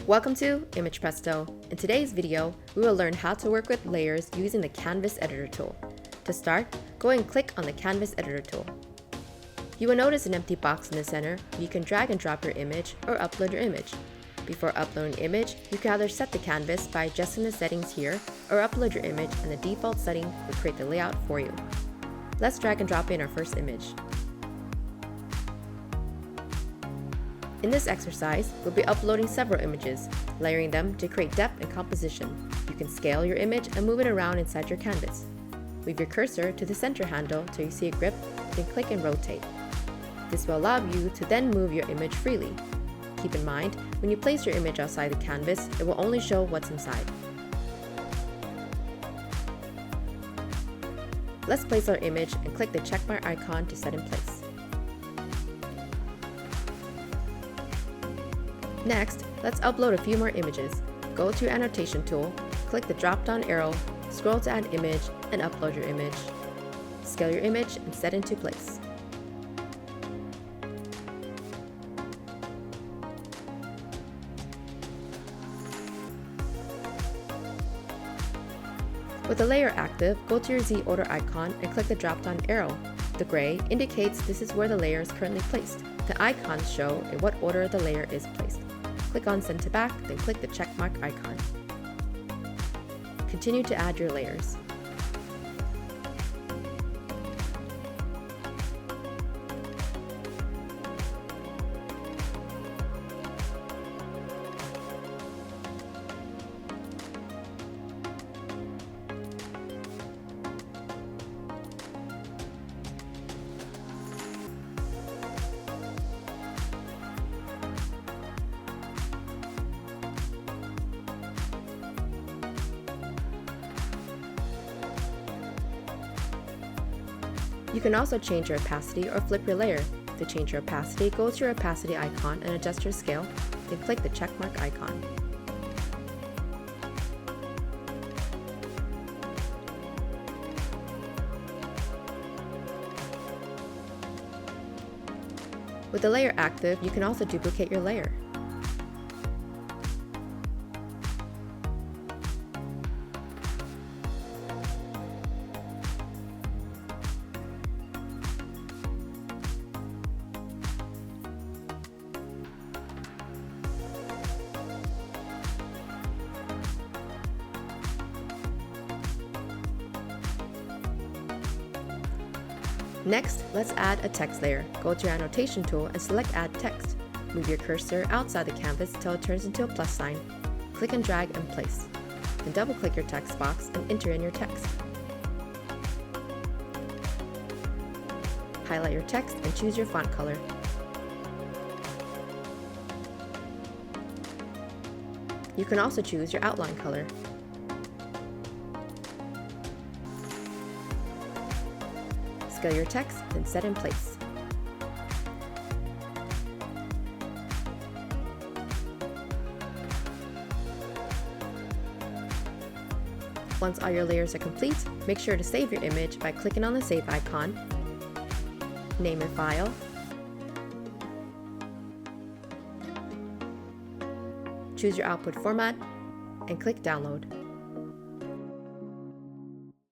Welcome to Image Presto. In today's video, we will learn how to work with layers using the Canvas Editor tool. To start, go and click on the Canvas Editor tool. You will notice an empty box in the center where you can drag and drop your image or upload your image. Before uploading the image, you can either set the canvas by adjusting the settings here or upload your image and the default setting will create the layout for you. Let's drag and drop in our first image. In this exercise, we'll be uploading several images, layering them to create depth and composition. You can scale your image and move it around inside your canvas. Move your cursor to the center handle till you see a grip, then click and rotate. This will allow you to then move your image freely. Keep in mind, when you place your image outside the canvas, it will only show what's inside. Let's place our image and click the checkmark icon to set in place. Next, let's upload a few more images. Go to your annotation tool, click the drop-down arrow, scroll to add image, and upload your image. Scale your image and set into place. With the layer active, go to your Z order icon and click the drop-down arrow. The gray indicates this is where the layer is currently placed. The icons show in what order the layer is placed. Click on Send to Back, then click the checkmark icon. Continue to add your layers. You can also change your opacity or flip your layer. To change your opacity, go to your opacity icon and adjust your scale, then click the checkmark icon. With the layer active, you can also duplicate your layer. Next, let's add a text layer. Go to your annotation tool and select Add Text. Move your cursor outside the canvas until it turns into a plus sign. Click and drag and place. Then double-click your text box and enter in your text. Highlight your text and choose your font color. You can also choose your outline color. Scale your text, then set in place. Once all your layers are complete, make sure to save your image by clicking on the Save icon, name your file, choose your output format, and click Download.